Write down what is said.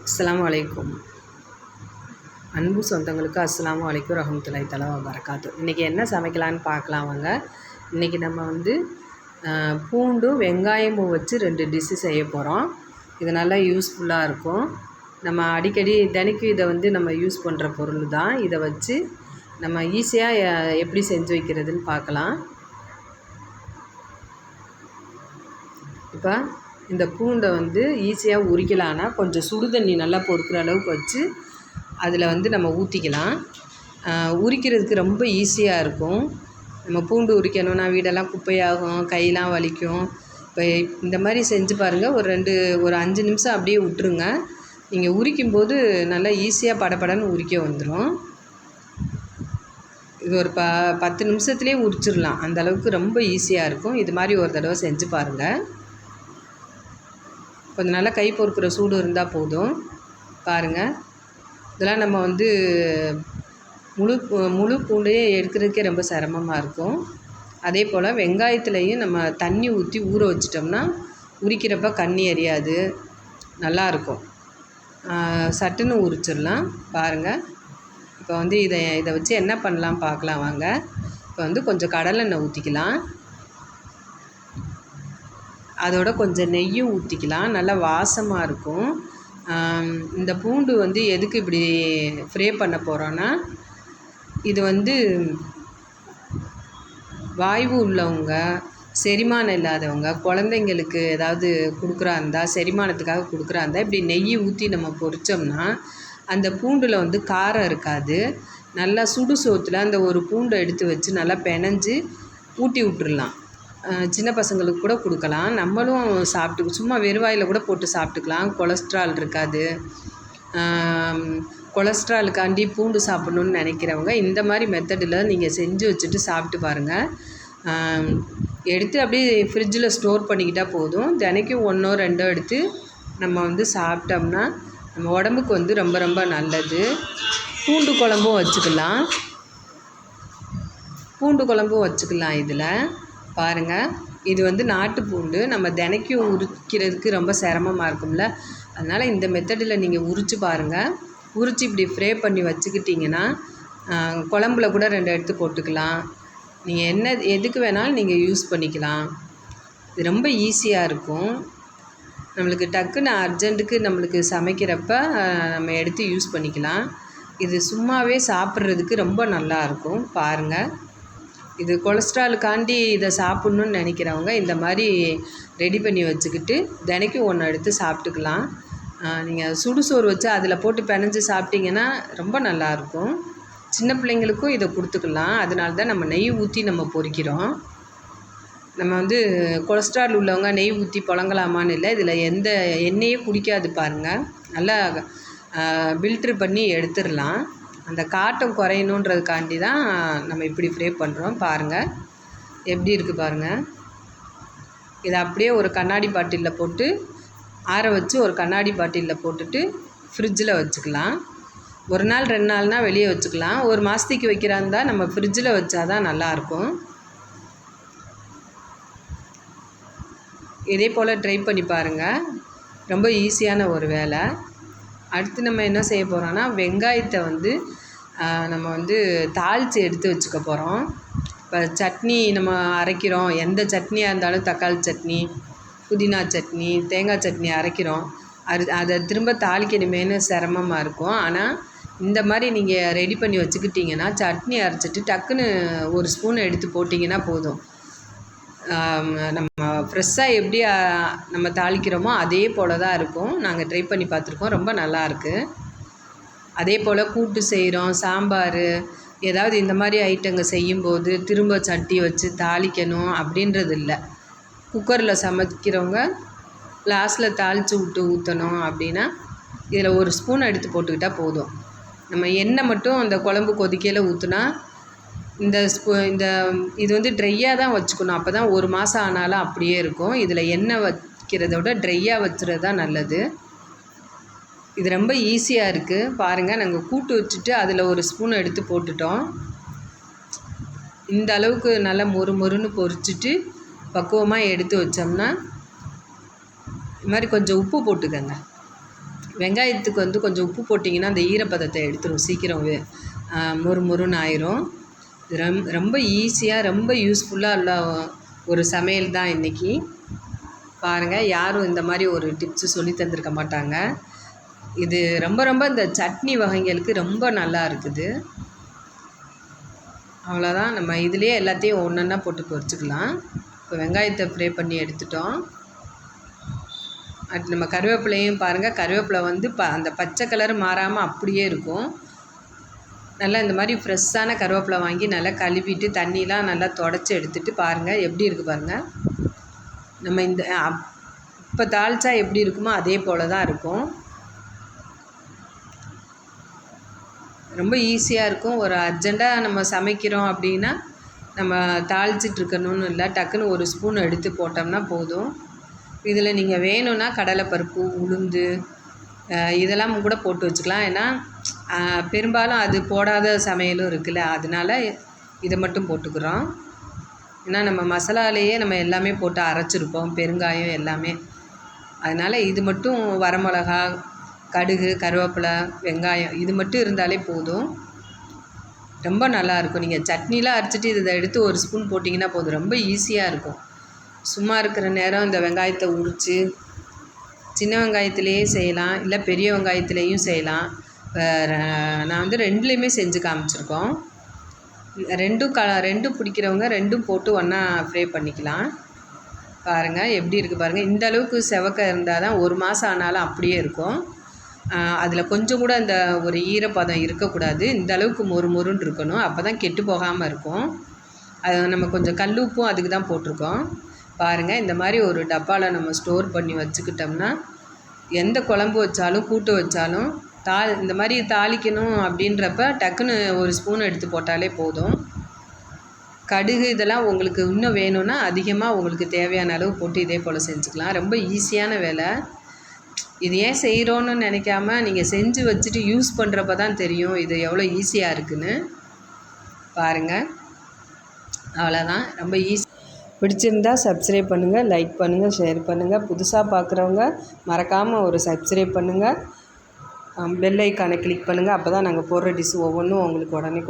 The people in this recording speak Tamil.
அஸ்ஸலாமு அலைக்கும். அன்பு சொந்தங்களுக்கு அஸ்ஸலாமு அலைக்கும் ரஹ்மத்துல்லாஹி தஆலா வ பரக்காத்துஹு. இன்றைக்கி என்ன சமைக்கலான்னு பார்க்கலாம் வாங்க. இன்றைக்கி நம்ம வந்து பூண்டும் வெங்காயமும் வச்சு 2 டிஷ்ஷு செய்ய போகிறோம். இது நல்லா யூஸ்ஃபுல்லாக இருக்கும். நம்ம அடிக்கடி தினைக்கும் இதை வந்து நம்ம யூஸ் பண்ணுற பொருள் தான். இதை வச்சு நம்ம ஈஸியாக எப்படி செஞ்சு வைக்கிறதுன்னு பார்க்கலாம். இப்போ இந்த பூண்டை வந்து ஈஸியாக உரிக்கலான்னா கொஞ்சம் சுடு தண்ணி நல்லா பொறுக்கிற அளவுக்கு வச்சு அதில் வந்து நம்ம ஊற்றிக்கலாம். உரிக்கிறதுக்கு ரொம்ப ஈஸியாக இருக்கும். நம்ம பூண்டு உரிக்கணும்னா வீடெல்லாம் குப்பையாகும், கையெல்லாம் வலிக்கும். இப்போ இந்த மாதிரி செஞ்சு பாருங்கள். ஒரு 5 நிமிஷம் அப்படியே விட்டுருங்க. நீங்கள் உரிக்கும்போது நல்லா ஈஸியாக படபடன்னு உரிக்க வந்துடும். இது ஒரு 10 நிமிஷத்துலேயே உரிச்சிடலாம். அந்த அளவுக்கு ரொம்ப ஈஸியாக இருக்கும். இது மாதிரி ஒரு தடவை செஞ்சு பாருங்கள். கொஞ்சம் நல்லா கை பொறுக்கிற சூடு இருந்தால் போதும். பாருங்கள், இதெல்லாம் நம்ம வந்து முழு பூண்டையே எடுக்கிறதுக்கே ரொம்ப சிரமமாக இருக்கும். அதே போல் வெங்காயத்துலேயும் நம்ம தண்ணி ஊற்றி ஊற வச்சிட்டோம்னா உரிக்கிறப்ப கண்ணி எரியாது, நல்லாயிருக்கும். சட்டுன்னு உரிச்சிடலாம். பாருங்கள், இப்போ வந்து இதை வச்சு என்ன பண்ணலாம் பார்க்கலாம் வாங்க. இப்போ வந்து கொஞ்சம் கடலெண்ணெய் ஊற்றிக்கலாம். அதோட கொஞ்சம் நெய்யும் ஊற்றிக்கலாம். நல்லா வாசமாக இருக்கும். இந்த பூண்டு வந்து எதுக்கு இப்படி ஃப்ரை பண்ண போகிறோன்னா, இது வந்து வாய்வு உள்ளவங்க, செரிமானம் இல்லாதவங்க, குழந்தைங்களுக்கு ஏதாவது கொடுக்குறா இருந்தால், செரிமானத்துக்காக கொடுக்குறா இருந்தால் இப்படி நெய் ஊற்றி நம்ம பொரித்தோம்னா அந்த பூண்டில் வந்து காரம் இருக்காது. நல்லா சுடு சோத்தில் அந்த ஒரு பூண்டை எடுத்து வச்சு நல்லா பெனஞ்சு ஊட்டி விட்டுறலாம். சின்ன பசங்களுக்கு கூட கொடுக்கலாம். நம்மளும் சும்மா வெறுவாயில் கூட போட்டு சாப்பிட்டுக்கலாம். கொலஸ்ட்ரால் இருக்காது. கொலஸ்ட்ராலுக்காண்டி பூண்டு சாப்பிட்ணுன்னு நினைக்கிறவங்க இந்த மாதிரி மெத்தடில் நீங்கள் செஞ்சு வச்சுட்டு சாப்பிட்டு பாருங்கள். எடுத்து அப்படியே ஃப்ரிட்ஜில் ஸ்டோர் பண்ணிக்கிட்டால் போதும். தினைக்கும் 1ஓ 2ஓ எடுத்து நம்ம வந்து சாப்பிட்டோம்னா நம்ம உடம்புக்கு வந்து ரொம்ப ரொம்ப நல்லது. பூண்டு குழம்பும் வச்சுக்கலாம். இதில் பாருங்கள், இது வந்து நாட்டு பூண்டு. நம்ம தினைக்கும் உரிக்கிறதுக்கு ரொம்ப சிரமமாக இருக்கும்ல, அதனால் இந்த மெத்தடில் நீங்கள் உரித்து பாருங்கள். உரித்து இப்படி ஃப்ரை பண்ணி வச்சுக்கிட்டிங்கன்னா குழம்புல கூட 2 எடுத்து போட்டுக்கலாம். நீங்கள் எதுக்கு வேணாலும் நீங்கள் யூஸ் பண்ணிக்கலாம். இது ரொம்ப ஈஸியாக இருக்கும். நம்மளுக்கு டக்குன்னு அர்ஜென்ட்டுக்கு நம்மளுக்கு சமைக்கிறப்ப நம்ம எடுத்து யூஸ் பண்ணிக்கலாம். இது சும்மாவே சாப்பிட்றதுக்கு ரொம்ப நல்லாயிருக்கும். பாருங்கள், இது கொலஸ்ட்ராலுக்காண்டி இதை சாப்பிட்ணுன்னு நினைக்கிறவங்க இந்த மாதிரி ரெடி பண்ணி வச்சுக்கிட்டு தினைக்கும் 1 எடுத்து சாப்பிட்டுக்கலாம். நீங்கள் சுடுசோறு வச்சு அதில் போட்டு பெனஞ்சு சாப்பிட்டிங்கன்னா ரொம்ப நல்லாயிருக்கும். சின்ன பிள்ளைங்களுக்கும் இதை கொடுத்துக்கலாம். அதனால தான் நம்ம நெய் ஊற்றி நம்ம பொரிக்கிறோம். நம்ம வந்து கொலஸ்ட்ரால் உள்ளவங்க நெய் ஊற்றி புழங்கலாமான்னு இல்லை. இதில் எந்த எண்ணெயே குடிக்காது பாருங்கள். நல்லா ஃபில்ட்ரு பண்ணி எடுத்துடலாம். அந்த காட்டம் குறையணுன்றதுக்காண்டி தான் நம்ம இப்படி ஃப்ரை பண்ணுறோம். பாருங்கள் எப்படி இருக்குது பாருங்கள். இதை அப்படியே ஒரு கண்ணாடி பாட்டிலில் போட்டு ஆற வச்சு ஒரு கண்ணாடி பாட்டிலில் போட்டுட்டு ஃப்ரிட்ஜில் வச்சுக்கலாம். 1 நாள் 2 நாள்னால் வெளியே வச்சுக்கலாம். 1 மாதத்துக்கு வைக்கிறா இருந்தால் நம்ம ஃப்ரிட்ஜில் வச்சா தான் நல்லாயிருக்கும். இதே போல் ட்ரை பண்ணி பாருங்கள். ரொம்ப ஈஸியான ஒரு வேலை. அடுத்து நம்ம என்ன செய்ய போகிறோன்னா, வெங்காயத்தை வந்து நம்ம வந்து தாளித்து எடுத்து வச்சுக்க போகிறோம். இப்போ சட்னி நம்ம அரைக்கிறோம், எந்த சட்னியாக இருந்தாலும் தக்காளி சட்னி, புதினா சட்னி, தேங்காய் சட்னி அரைக்கிறோம். அதை திரும்ப தாளிக்கணுமேனு சிரமமாக இருக்கும். ஆனால் இந்த மாதிரி நீங்கள் ரெடி பண்ணி வச்சுக்கிட்டிங்கன்னா சட்னி அரைச்சிட்டு டக்குன்னு 1 ஸ்பூன் எடுத்து போட்டிங்கன்னா போதும். நம்ம ஃப்ரெஷ்ஷாக எப்படி நம்ம தாளிக்கிறோமோ அதே போல் தான் இருக்கும். நாங்கள் ட்ரை பண்ணி பார்த்துருக்கோம், ரொம்ப நல்லாயிருக்கு. அதே போல் கூட்டு செய்கிறோம், சாம்பார் ஏதாவது இந்த மாதிரி ஐட்டங்கள் செய்யும்போது திரும்ப சட்டி வச்சு தாளிக்கணும் அப்படின்றது இல்லை. குக்கரில் சமைக்கிறவங்க லாஸ்ட்டில் தாளித்து ஊற்றணும் அப்படின்னா இதில் 1 ஸ்பூன் எடுத்து போட்டுக்கிட்டால் போதும். நம்ம எண்ணெய் மட்டும் அந்த குழம்பு கொதிக்கையில் ஊற்றுனா இது வந்து ட்ரையாக தான் வச்சுக்கணும். அப்போ தான் 1 மாதம் ஆனாலும் அப்படியே இருக்கும். இதில் எண்ணெய் வைக்கிறத விட ட்ரையாக வச்சுறது தான் நல்லது. இது ரொம்ப ஈஸியாக இருக்குது. பாருங்கள், நாங்கள் கூட்டு வச்சுட்டு அதில் 1 ஸ்பூன் எடுத்து போட்டுட்டோம். இந்த அளவுக்கு நல்லா மொறுன்னு பொரிச்சிட்டு பக்குவமாக எடுத்து வச்சோம்னா இது மாதிரி கொஞ்சம் உப்பு போட்டுக்கோங்க. வெங்காயத்துக்கு வந்து கொஞ்சம் உப்பு போட்டிங்கன்னா அந்த ஈரப்பதத்தை எடுத்துரும் சீக்கிரம் மொறு மொறுன்னு ஆயிரும். ரொம்ப ஈஸியாக ரொம்ப யூஸ்ஃபுல்லாக உள்ள ஒரு சமையல் தான் இன்றைக்கி. பாருங்கள், யாரும் இந்த மாதிரி ஒரு டிப்ஸு சொல்லி தந்திருக்க மாட்டாங்க. இது ரொம்ப ரொம்ப இந்த சட்னி வகைகளுக்கு ரொம்ப நல்லா இருக்குது. அவ்வளோதான், நம்ம இதுலேயே எல்லாத்தையும் ஒன்றா போட்டு பொரிச்சுக்கலாம். இப்போ வெங்காயத்தை ஃப்ரை பண்ணி எடுத்துட்டோம். அடுத்து நம்ம கருவேப்பிலையும் பாருங்கள், கருவேப்பிலை வந்து அந்த பச்சை கலர் மாறாமல் அப்படியே இருக்கும். நல்லா இந்த மாதிரி ஃப்ரெஷ்ஷான கருவேப்பிலை வாங்கி நல்லா கழுவிட்டு தண்ணிலாம் நல்லா தொடச்சி எடுத்துகிட்டு பாருங்கள் எப்படி இருக்குது பாருங்கள். நம்ம இந்த இப்போ தாளித்தா எப்படி இருக்குமோ அதே போல் தான் இருக்கும். ரொம்ப ஈஸியாக இருக்கும். ஒரு அர்ஜெண்ட்டாக நம்ம சமைக்கிறோம் அப்படின்னா நம்ம தாளிச்சிட்ருக்கணும்னு இல்லை, டக்குன்னு ஒரு ஸ்பூன் எடுத்து போட்டோம்னா போதும். இதில் நீங்கள் வேணும்னா கடலைப்பருப்பு, உளுந்து இதெல்லாம் கூட போட்டு வச்சுக்கலாம். ஏன்னா பெரும்பாலும் அது போடாத சமையலும் இருக்குல்ல, அதனால இதை மட்டும் போட்டுக்கிறோம். ஏன்னா நம்ம மசாலாலேயே நம்ம எல்லாமே போட்டு அரைச்சிருப்போம், பெருங்காயம் எல்லாமே. அதனால் இது மட்டும் வரமிளகா, கடுகு, கருவேப்பிலை, வெங்காயம் இது மட்டும் இருந்தாலே போதும். ரொம்ப நல்லாயிருக்கும். நீங்கள் சட்னிலாம் அரைச்சிட்டு இதை எடுத்து ஒரு ஸ்பூன் போட்டிங்கன்னா போதும். ரொம்ப ஈஸியாக இருக்கும். சும்மா இருக்கிற நேரம் இந்த வெங்காயத்தை உரித்து சின்ன வெங்காயத்துலேயே செய்யலாம், இல்லை பெரிய வெங்காயத்துலேயும் செய்யலாம். நான் வந்து ரெண்டுலேயுமே செஞ்சு காமிச்சிருக்கோம். ரெண்டும் பிடிக்கிறவங்க ரெண்டும் போட்டு ஒன்றா ஃப்ரை பண்ணிக்கலாம். பாருங்கள் எப்படி இருக்குது பாருங்கள். இந்த அளவுக்கு செவக்க இருந்தால் தான் 1 மாதம் ஆனாலும் அப்படியே இருக்கும். அதில் கொஞ்சம் கூட அந்த ஒரு ஈரப்பதம் இருக்கக்கூடாது. இந்த அளவுக்கு மொறு மொறுன்னு இருக்கணும். அப்போ தான் கெட்டு போகாமல் இருக்கும். அது நம்ம கொஞ்சம் கல் உப்பும் அதுக்கு தான் போட்டிருக்கோம். பாருங்கள், இந்த மாதிரி ஒரு டப்பாவில் நம்ம ஸ்டோர் பண்ணி வச்சுக்கிட்டோம்னா எந்த குழம்பு வச்சாலும் கூட்டு வச்சாலும் இந்த மாதிரி தாளிக்கணும் அப்படின்றப்ப டக்குன்னு ஒரு ஸ்பூன் எடுத்து போட்டாலே போதும். கடுகு இதெல்லாம் உங்களுக்கு இன்னும் வேணும்னா அதிகமாக உங்களுக்கு தேவையான அளவு போட்டு இதே போல் செஞ்சுக்கலாம். ரொம்ப ஈஸியான வேலை. இது ஏன் செய்கிறோன்னு நினைக்காம நீங்கள் செஞ்சு வச்சுட்டு யூஸ் பண்ணுறப்ப தான் தெரியும் இது எவ்வளோ ஈஸியாக இருக்குதுன்னு. பாருங்கள், அவ்வளோதான். ரொம்ப ஈஸி. பிடிச்சிருந்தா சப்ஸ்கிரைப் பண்ணுங்கள், லைக் பண்ணுங்கள், ஷேர் பண்ணுங்கள். புதுசாக பார்க்குறவங்க மறக்காமல் ஒரு சப்ஸ்கிரைப் பண்ணுங்கள். பெல் ஐக்கானை கிளிக் பண்ணுங்கள். அப்போ தான் நாங்கள் போடுற டிஷ் ஒவ்வொன்றும் உங்களுக்கு உடனே